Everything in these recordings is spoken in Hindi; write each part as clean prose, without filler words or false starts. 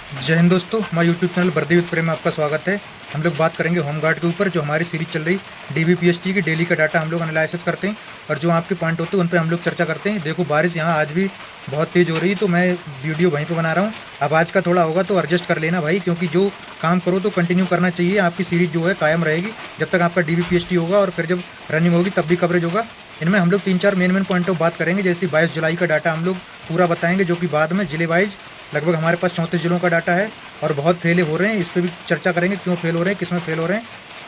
जय हिंद दोस्तों, हमारे यूट्यूब चैनल वर्दी विद प्रेम में आपका स्वागत है। हम लोग बात करेंगे होमगार्ड के ऊपर, जो हमारी सीरीज चल रही डीबीपीएसटी की डेली का डाटा हम लोग एनालिसिस करते हैं और जो आपके पॉइंट होते हैं उन पे हम लोग चर्चा करते हैं। देखो, बारिश यहाँ आज भी बहुत तेज़ हो रही है, तो मैं वीडियो वहीं पे बना रहा हूँ। अब आज का थोड़ा होगा तो एडजस्ट कर लेना भाई, क्योंकि जो काम करो तो कंटिन्यू करना चाहिए। आपकी सीरीज जो है कायम रहेगी जब तक आपका डीबीपीएसटी होगा, और फिर जब रनिंग होगी तब भी कवरेज होगा। इनमें हम लोग 3-4 मेन पॉइंट ऑफ बात करेंगे। जैसे 22 जुलाई का डाटा हम लोग पूरा बताएंगे, जो कि बाद में जिले वाइज लगभग हमारे पास 34 जिलों का डाटा है और बहुत फेल हो रहे हैं। इस पर भी चर्चा करेंगे, क्यों फेल हो रहे हैं, किस में फेल हो रहे हैं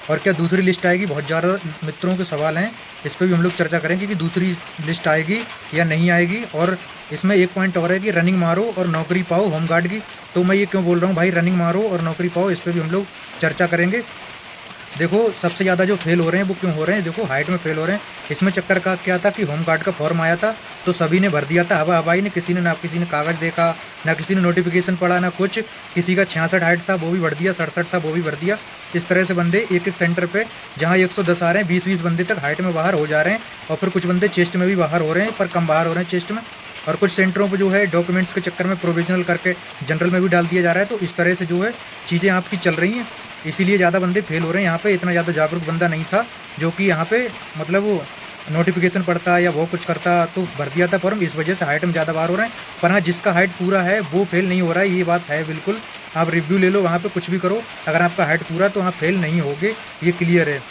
और क्या दूसरी लिस्ट आएगी। बहुत ज़्यादा मित्रों के सवाल हैं, इस पर भी हम लोग चर्चा करेंगे कि दूसरी लिस्ट आएगी या नहीं आएगी। और इसमें एक पॉइंट और है कि रनिंग मारो और नौकरी पाओ होमगार्ड की। तो मैं ये क्यों बोल रहा हूँ भाई, रनिंग मारो और नौकरी पाओ, इस पर भी हम लोग चर्चा करेंगे। देखो, सबसे ज़्यादा जो फेल हो रहे हैं वो क्यों हो रहे हैं, देखो हाइट में फेल हो रहे हैं। इसमें चक्कर का क्या था कि होमगार्ड का फॉर्म आया था तो सभी ने भर दिया था, हवा हवाई ने, किसी ने कागज़ देखा, ना किसी ने नोटिफिकेशन पढ़ा, ना कुछ। किसी का 66 हाइट था वो भी भर दिया, 67 था वो भी भर दिया। इस तरह से बंदे एक एक सेंटर पे जहाँ 110 आ रहे हैं, 20-20 बंदे तक हाइट में बाहर हो जा रहे हैं। और फिर कुछ बंदे चेस्ट में भी बाहर हो रहे हैं, पर कम बाहर हो रहे हैं चेस्ट में। और कुछ सेंटरों पर जो है डॉक्यूमेंट्स के चक्कर में प्रोविजनल करके जनरल में भी डाल दिया जा रहा है। तो इस तरह से जो है चीज़ें आपकी चल रही हैं, इसीलिए ज़्यादा बंदे फेल हो रहे हैं। यहाँ पे इतना ज़्यादा जागरूक बंदा नहीं था जो कि यहाँ पे मतलब वो नोटिफिकेशन पढ़ता या वो कुछ करता तो भर दिया था फॉर्म। इस वजह से हाइट में ज़्यादा बाहर हो रहे हैं। पर हाँ, जिसका हाइट पूरा है वो फेल नहीं हो रहा है, ये बात है बिल्कुल। आप रिव्यू ले लो, वहाँ पे कुछ भी करो, अगर आपका हाइट पूरा तो आप फेल नहीं होगे, ये क्लियर है।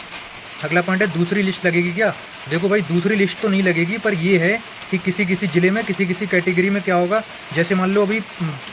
अगला पॉइंट है, दूसरी लिस्ट लगेगी क्या। देखो भाई, दूसरी लिस्ट तो नहीं लगेगी, पर ये है कि किसी किसी ज़िले में किसी किसी कैटेगरी में क्या होगा। जैसे मान लो अभी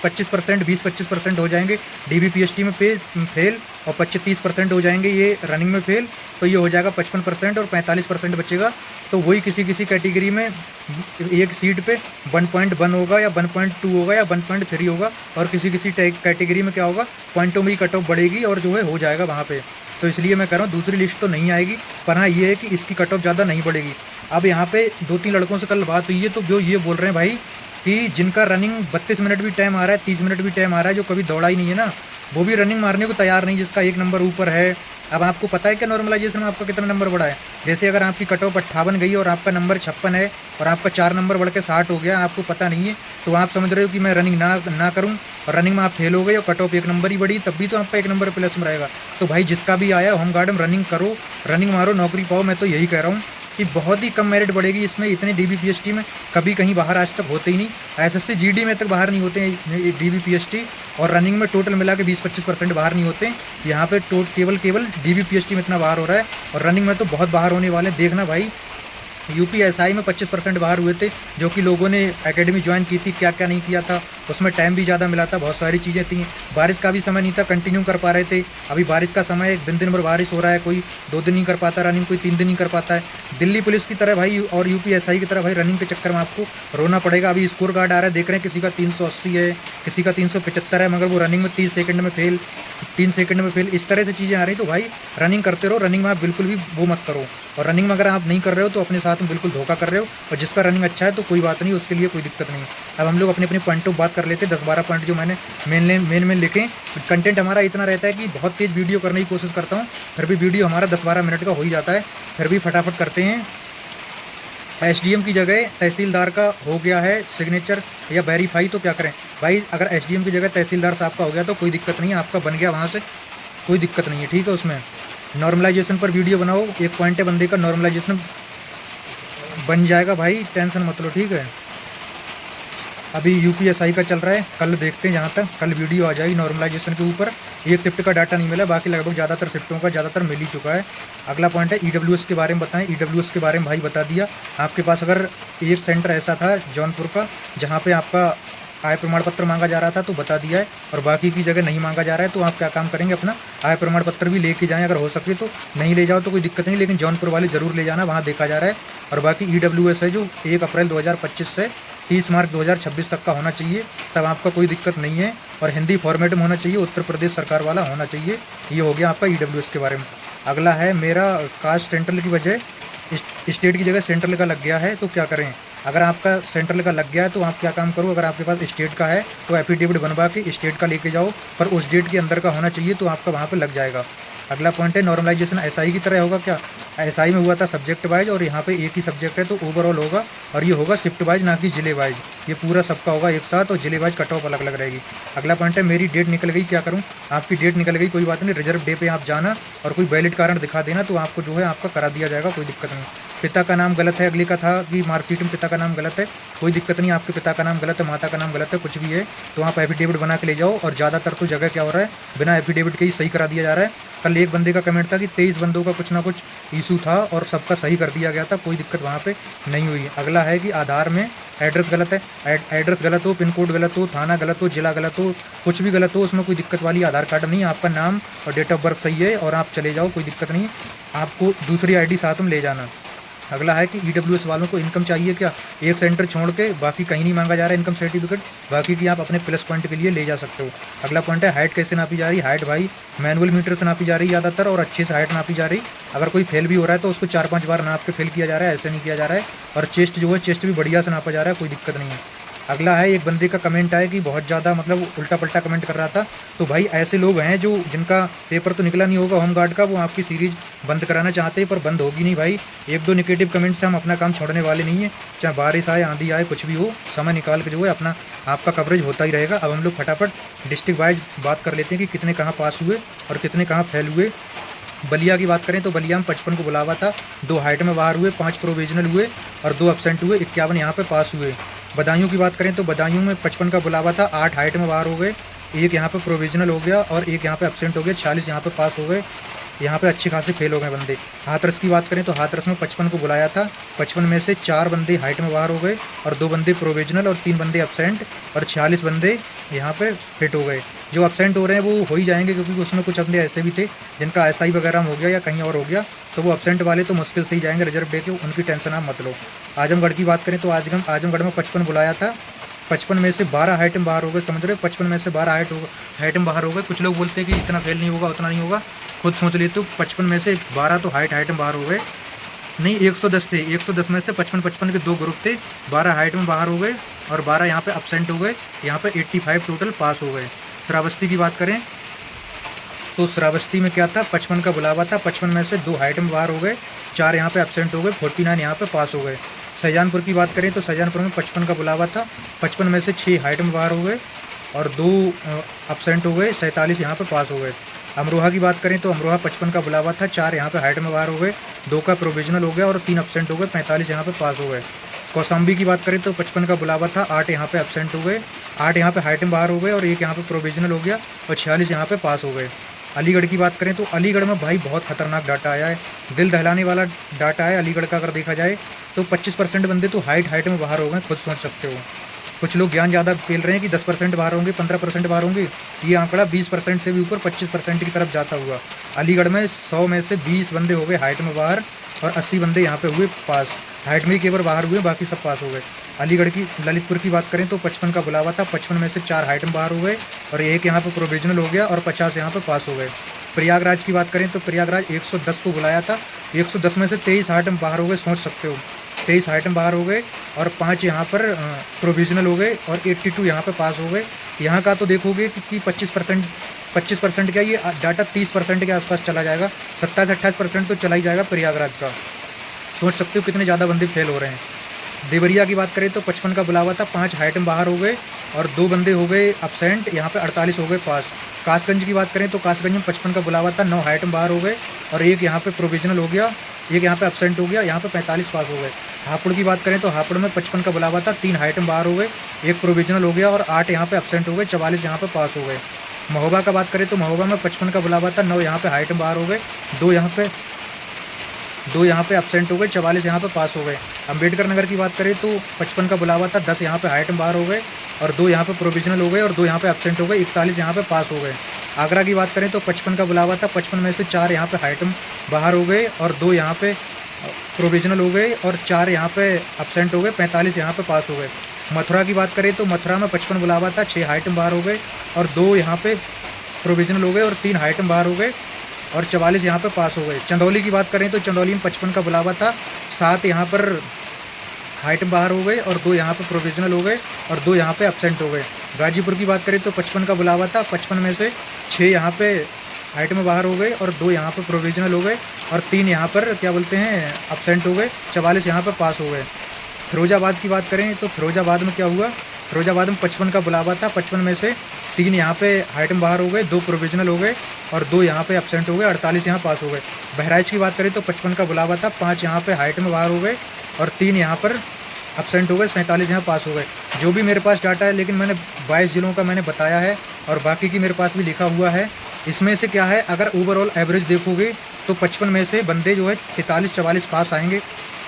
25%, 20-25% हो जाएंगे डीबीपीएसटी में फेल, और 25-30% हो जाएंगे ये रनिंग में फेल, तो ये हो जाएगा 55% और 45% बचेगा। तो वही किसी किसी कैटेगरी में एक सीट पे 1.1 होगा या 1.2 होगा या 1.3 होगा, और किसी किसी कैटेगरी में क्या होगा, पॉइंटों में ही कट ऑफ बढ़ेगी और जो है हो जाएगा वहाँ पे। तो इसलिए मैं कह रहा हूँ दूसरी लिस्ट तो नहीं आएगी, पर हाँ ये है कि इसकी कट ऑफ ज़्यादा नहीं बढ़ेगी। अब यहाँ पे 2-3 लड़कों से कल बात हुई है, तो जो ये बोल रहे हैं भाई कि जिनका रनिंग 32 मिनट भी टाइम आ रहा है, 30 मिनट भी टाइम आ रहा है, जो कभी दौड़ा ही नहीं है ना, वो भी रनिंग मारने को तैयार नहीं, जिसका 1 नंबर ऊपर है। अब आपको पता है क्या नॉर्मलाइजेशन में आपका कितना नंबर बढ़ा है। जैसे अगर आपकी कट ऑफ 58 गई और आपका नंबर 56 है और आपका 4 नंबर बढ़ के 60 हो गया, आपको पता नहीं है, तो आप समझ रहे हो कि मैं रनिंग ना करूँ, और रनिंग में आप फेल हो गए और कट ऑफ 1 नंबर ही बढ़ी, तब भी तो आपका 1 नंबर प्लस में रहेगा। तो भाई जिसका भी आया होमगार्ड में रनिंग करो, रनिंग मारो, नौकरी पाओ। मैं तो यही कह रहा हूँ कि बहुत ही कम मेरिट बढ़ेगी इसमें। इतने डीबीपीएसटी में कभी कहीं बाहर आज तक होते ही नहीं, एसएससी जीडी में तक बाहर नहीं होते हैं डीबीपीएसटी, और रनिंग में टोटल मिला के 20-25% बाहर नहीं होते हैं। यहाँ पे केवल डीबीपीएसटी में इतना बाहर हो रहा है, और रनिंग में तो बहुत बाहर होने वाले हैं। देखना भाई, यूपीएसआई में 25% बाहर हुए थे, जो कि लोगों ने एकेडमी ज्वाइन की थी, क्या क्या नहीं किया था, उसमें टाइम भी ज़्यादा मिला था, बहुत सारी चीज़ें थी। बारिश का भी समय नहीं था, कंटिन्यू कर पा रहे थे। अभी बारिश का समय है, दिन भर बारिश हो रहा है, कोई 2 दिन नहीं कर पाता रनिंग, कोई 3 दिन नहीं कर पाता है। दिल्ली पुलिस की तरह भाई और यूपीएसआई की तरह भाई रनिंग के चक्कर में आपको रोना पड़ेगा। अभी स्कोर कार्ड आ रहा है, देख रहे हैं किसी का 380 है, किसी का 375 है, मगर वो रनिंग में 30 सेकंड में फेल, 3 सेकंड में फेल, इस तरह से चीज़ें आ रही। तो भाई रनिंग करते रहो, रनिंग में आप बिल्कुल भी वो मत करो। और रनिंग में अगर आप नहीं कर रहे हो तो अपने साथ में बिल्कुल धोखा कर रहे हो। और जिसका रनिंग अच्छा है तो कोई बात नहीं, उसके लिए कोई दिक्कत नहीं। अब हम लोग अपने अपने पॉइंट ऑफ बात कर लेते हैं, 10-12 पॉइंट जो मैंने मेन लिखे। कंटेंट हमारा इतना रहता है कि बहुत तेज़ वीडियो करने की कोशिश करता हूँ, फिर भी वीडियो हमारा 10-12 मिनट का हो ही जाता है, फिर भी फटाफट करते हैं। एसडीएम की जगह तहसीलदार का हो गया है सिग्नेचर या वेरीफाई, तो क्या करें भाई। अगर एसडीएम की जगह तहसीलदार साहब का हो गया तो कोई दिक्कत नहीं है, आपका बन गया वहाँ से, कोई दिक्कत नहीं है, ठीक है। उसमें नॉर्मलाइजेशन पर वीडियो बनाओ, एक पॉइंट है बंदे का, नॉर्मलाइजेशन बन जाएगा भाई, टेंशन मत लो, ठीक है। अभी यूपीएसआई का चल रहा है, कल देखते हैं, जहाँ तक कल वीडियो आ जाएगी नॉर्मलाइजेशन के ऊपर। एक शिफ्ट का डाटा नहीं मिला, बाकी लगभग ज़्यादातर शिफ्टों का ज़्यादातर मिल ही चुका है। अगला पॉइंट है ईडब्ल्यूएस के बारे में बताएं। ईडब्ल्यूएस के बारे में भाई बता दिया। आपके पास अगर एक सेंटर ऐसा था जौनपुर का जहाँ पे आपका आय प्रमाण पत्र मांगा जा रहा था तो बता दिया है, और बाकी की जगह नहीं मांगा जा रहा है, तो आप क्या काम करेंगे, अपना आय प्रमाण पत्र भी लेके जाएं अगर हो सके तो। नहीं ले जाओ तो कोई दिक्कत नहीं, लेकिन जौनपुर वाले ज़रूर ले जाना, वहाँ देखा जा रहा है। और बाकी ईडब्ल्यूएस है जो 1 अप्रैल 2025 से 30 मार्च 2026 तक का होना चाहिए, तब आपका कोई दिक्कत नहीं है। और हिंदी फॉर्मेट में होना चाहिए, उत्तर प्रदेश सरकार वाला होना चाहिए। ये हो गया आपका ईडब्ल्यूएस के बारे में। अगला है, मेरा कास्ट सेंट्रल की वजह स्टेट की जगह सेंट्रल का लग गया है, तो क्या करें। अगर आपका सेंट्रल का लग गया है तो आप क्या काम करो, अगर आपके पास स्टेट का है तो एफिडेविट बनवा के स्टेट का लेके जाओ, पर उस डेट के अंदर का होना चाहिए, तो आपका वहाँ पर लग जाएगा। अगला पॉइंट है नॉर्मलाइजेशन एसआई की तरह होगा क्या? एसआई में हुआ था सब्जेक्ट वाइज और यहाँ पे एक ही सब्जेक्ट है तो ओवरऑल होगा, और ये होगा शिफ्ट वाइज ना कि जिले वाइज। ये पूरा सबका होगा एक साथ और जिले वाइज कट ऑफ अलग अलग रहेगी। अगला पॉइंट है मेरी डेट निकल गई, क्या करूँ? आपकी डेट निकल गई कोई बात नहीं, रिजर्व डे पे आप जाना और कोई वैलिड कारण दिखा देना तो आपको जो है आपका करा दिया जाएगा, कोई दिक्कत नहीं। पिता का नाम गलत है, अगले का था कि मार्कशीट में पिता का नाम गलत है, कोई दिक्कत नहीं, आपके पिता का नाम गलत है, माता का नाम गलत है, कुछ भी है तो आप एफिडेविट बना के ले जाओ। और ज़्यादातर तो जगह क्या हो रहा है, बिना एफिडेविट के ही सही करा दिया जा रहा है। कल एक बंदे का कमेंट था कि 23 बंदों का कुछ ना कुछ इशू था और सबका सही कर दिया गया था, कोई दिक्कत वहाँ पे नहीं हुई। अगला है कि आधार में एड्रेस गलत है, एड्रेस गलत हो, पिन कोड गलत हो, थाना गलत हो, जिला गलत हो, कुछ भी गलत हो, उसमें कोई दिक्कत वाली आधार कार्ड नहीं, आपका नाम और डेट ऑफ बर्थ सही है और आप चले जाओ, कोई दिक्कत नहीं। आपको दूसरी आईडी साथ में ले जाना। अगला है कि ईडब्ल्यूएस वालों को इनकम चाहिए क्या? एक सेंटर छोड़ के बाकी कहीं नहीं मांगा जा रहा है इनकम सर्टिफिकेट, बाकी की आप अपने प्लस पॉइंट के लिए ले जा सकते हो। अगला पॉइंट है हाइट कैसे नापी जा रही? हाइट भाई मैनुअल मीटर से नापी जा रही है ज़्यादातर, और अच्छे से हाइट नापी जा रही। अगर कोई फेल भी हो रहा है तो उसको 4-5 बार नाप के फेल किया जा रहा है, ऐसे नहीं किया जा रहा है। और चेस्ट जो है चेस्ट भी बढ़िया से नापा जा रहा है, कोई दिक्कत नहीं है। अगला है एक बंदे का कमेंट आया कि बहुत ज़्यादा मतलब उल्टा पल्टा कमेंट कर रहा था, तो भाई ऐसे लोग हैं जो जिनका पेपर तो निकला नहीं होगा होमगार्ड का, वो आपकी सीरीज़ बंद कराना चाहते हैं पर बंद होगी नहीं भाई। 1-2 नेगेटिव कमेंट से हम अपना काम छोड़ने वाले नहीं है, चाहे बारिश आए आंधी आए कुछ भी हो, समय निकाल के जो है अपना आपका कवरेज होता ही रहेगा। अब हम लोग फटाफट डिस्ट्रिक्ट वाइज बात कर लेते हैं कि कितने कहाँ पास हुए और कितने कहाँ फेल हुए। बलिया की बात करें तो बलिया में 55 को बुलावा था, 2 हाइट में बाहर हुए, 5 प्रोविजनल हुए और 2 एब्सेंट हुए, 51 यहाँ पे पास हुए। बदायूं की बात करें तो बदायूं में 55 का बुलावा था, 8 हाइट में बाहर हो गए, 1 यहाँ पे प्रोविजनल हो गया और 1 यहाँ पे एब्सेंट हो गया, 46 यहाँ पे पास हो गए। यहाँ पे अच्छे खासे फेल हो गए बंदे। हाथरस की बात करें तो हाथरस में 55 को बुलाया था, 55 में से 4 बंदे हाइट में बाहर हो गए और 2 बंदे प्रोविजनल और 3 बंदे एब्सेंट और 46 बंदे यहाँ पे फिट हो गए। जो एब्सेंट हो रहे हैं वो हो ही जाएंगे क्योंकि उसमें कुछ बंदे ऐसे भी थे जिनका एसआई वगैरह में हो गया या कहीं और हो गया, तो वो एब्सेंट वाले तो मुश्किल से ही जाएंगे रिजर्व डे के, उनकी टेंशन आप मत लो। आजमगढ़ की बात करें तो आजमगढ़ में 55 बुलाया था, 55 में से 12 हाइट में बाहर हो गए, समझ रहे हो, 55 में से 12 हाइट में बाहर हो गए। कुछ लोग बोलते हैं कि इतना फेल नहीं होगा उतना नहीं होगा, खुद सोच लेते हो 55 में से 12 तो हाइट में बाहर हो गए, नहीं 110 थे, 110 में से 55 के 2 ग्रुप थे, 12 हाइट में बाहर हो गए और 12 यहाँ पे एब्सेंट हो गए, यहाँ पे 85 टोटल पास हो गए। श्रावस्ती की बात करें तो श्रावस्ती में क्या था, 55 का बुलावा था, 55 में से 2 हाइट में बाहर हो गए, 4 यहाँ पे एब्सेंट हो गए, 49 यहाँ पे पास हो गए। शाहजहानपुर की बात करें तो शाहजहानपुर में 55 का बुलावा था, 55 में से 6 हाइट में बाहर हो गए और 2 एब्सेंट हो गए, 47 यहाँ पे पास हो गए। अमरोहा की बात करें तो अमरोहा 55 का बुलावा था, 4 यहाँ पे हाइट में बाहर हो गए, 2 का प्रोविजनल हो गया और 3 एब्सेंट हो गए, 45 यहाँ पे पास हो गए। कौशाम्बी की बात करें तो 55 का बुलावा था, 8 यहाँ पे एब्सेंट हो गए, 8 यहाँ पे हाइट में बाहर हो गए और 1 यहाँ पे प्रोविजनल हो गया और 46 यहाँ पे पास हो गए। अलीगढ़ की बात करें तो अलीगढ़ में भाई बहुत खतरनाक डाटा आया है, दिल दहलाने वाला डाटा है अलीगढ़ का। अगर देखा जाए तो 25% बंदे तो हाइट में बाहर हो गए, खुद सोच सकते हो। कुछ लोग ज्ञान ज़्यादा पेल रहे हैं कि 10% बाहर होंगे, 15% बाहर होंगे, ये आंकड़ा 20% से भी ऊपर 25% की तरफ जाता हुआ। अलीगढ़ में 100 में से 20 बंदे हो गए हाइट में बाहर और 80 बंदे यहाँ पे हुए पास, हाइट में ही केवल बाहर हुए, बाकी सब पास हो गए। अलीगढ़ की ललितपुर की बात करें तो 55 का बुलावा था, 55 में से 4 हाइट में बाहर हो गए और 1 यहाँ पे प्रोविजनल हो गया और 50 यहाँ पे पास हो गए। प्रयागराज की बात करें तो प्रयागराज 110 को बुलाया था, 110 में से 23 हाइट में बाहर हो गए, सोच सकते हो 23 हाइट में बाहर हो गए और 5 यहाँ पर प्रोविजनल हो गए और 82 यहाँ पे पास हो गए। यहाँ का तो देखोगे कि 25% क्या, ये डाटा 30% के आसपास चला जाएगा, 27-28% तो चला ही जाएगा प्रयागराज का। सोच सकते हो कितने ज़्यादा बंदे फेल हो रहे हैं। देवरिया की बात करें तो 55 का बुलावा था, 5 हाइट में बाहर हो गए और 2 बंदे हो गए एब्सेंट, यहाँ पे 48 हो गए पास। कासगंज की बात करें तो कासगंज में 55 का बुलावा था, 9 हाइट में बाहर हो गए और 1 यहाँ पे प्रोविजनल हो गया, 1 यहाँ पे एब्सेंट हो गया, यहाँ पे 45 पास हो गए। हापुड़ की बात करें तो हापुड़ में 55 का बुलावा था, 3 हाइट में बाहर हो गए, 1 प्रोविजनल हो गया और 8 यहाँ पे एब्सेंट हो गए, 44 यहाँ पे पास हो गए। महोबा का बात करें तो महोबा में 55 का बुलावा था, 9 यहाँ पे हाइट में बाहर हो गए, 2 यहाँ पे एब्सेंट हो गए, 44 यहाँ पे पास हो गए। अम्बेडकर नगर की बात करें तो 55 का बुलावा था, 10 यहाँ पे हाइट में बाहर हो गए और 2 यहाँ पे प्रोविजनल हो गए और 2 यहाँ पे एब्सेंट हो गए, 41 यहाँ पे पास हो गए। आगरा की बात करें तो 55 का बुलावा था, 55 में से 4 यहाँ पे हाइट में बाहर हो गए और 2 यहाँ पे प्रोविजनल हो गए और 4 यहाँ पे एब्सेंट हो गए, 45 यहाँ पे पास हो गए। मथुरा की बात करें तो मथुरा में 55 बुलावा था, 6 हाइट में बाहर हो गए और 2 यहाँ पे प्रोविजनल हो गए और 3 हाइट में बाहर हो गए और 44 यहाँ पे पास हो गए। चंदौली की बात करें तो चंदौली में 55 का बुलावा था, 7 यहाँ पर हाइट में बाहर हो गए और 2 यहाँ पे प्रोविजनल हो गए और 2 यहाँ पे एब्सेंट हो गए। गाजीपुर की बात करें तो 55 का बुलावा था, 55 में से 6 यहाँ पे हाइट में बाहर हो गए और 2 यहाँ पर प्रोविजनल हो गए और 3 यहाँ पर क्या बोलते हैं एब्सेंट हो गए, 44 यहाँ पर पास हो गए। फिरोजाबाद की बात करें तो फिरोजाबाद में क्या हुआ, फिरोजाबाद में 55 का बुलावा था, 55 में से 3 यहाँ पे हाइट में बाहर हो गए, 2 प्रोविजनल हो गए और 2 यहाँ पे एब्सेंट हो गए, 48 यहाँ पास हो गए। बहराइच की बात करें तो 55 का बुलावा था, 5 यहाँ पे हाइट में बाहर हो गए और 3 यहाँ पर एब्सेंट हो गए, 47 यहाँ पास हो गए। जो भी मेरे पास डाटा है, लेकिन मैंने 22 ज़िलों का मैंने बताया है और बाकी की मेरे पास भी लिखा हुआ है। इसमें से क्या है, अगर ओवरऑल एवरेज देखोगे तो 55 में से बंदे जो है 43-44 पास आएंगे।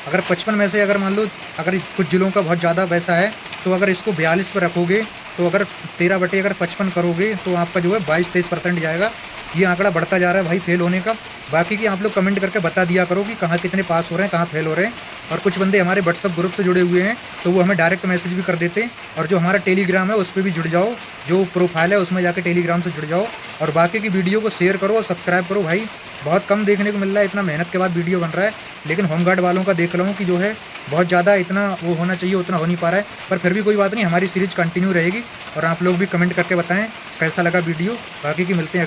अगर 55 में से अगर मान लो अगर कुछ ज़िलों का बहुत ज़्यादा वैसा है तो अगर इसको 42 पर रखोगे तो अगर 13/55 करोगे तो आपका जो है 22-23% जाएगा। ये आंकड़ा बढ़ता जा रहा है भाई फेल होने का। बाकी की आप लोग कमेंट करके बता दिया करो कि कहाँ कितने पास हो रहे हैं, कहाँ फेल हो रहे हैं। और कुछ बंदे हमारे व्हाट्सअप ग्रुप से जुड़े हुए हैं तो वो हमें डायरेक्ट मैसेज भी कर देते हैं। और जो हमारा टेलीग्राम है उस पर भी जुड़ जाओ, जो प्रोफाइल है उसमें जाके टेलीग्राम से जुड़ जाओ और बाकी की वीडियो को शेयर करो और सब्सक्राइब करो। भाई बहुत कम देखने को मिल रहा है, इतना मेहनत के बाद वीडियो बन रहा है, लेकिन होमगार्ड वालों का देख रहा हूँ कि जो है बहुत ज़्यादा इतना वो होना चाहिए उतना हो नहीं पा रहा है। पर फिर भी कोई बात नहीं, हमारी सीरीज़ कंटिन्यू रहेगी और आप लोग भी कमेंट करके बताएं कैसा लगा वीडियो। बाकी की मिलते हैं अगली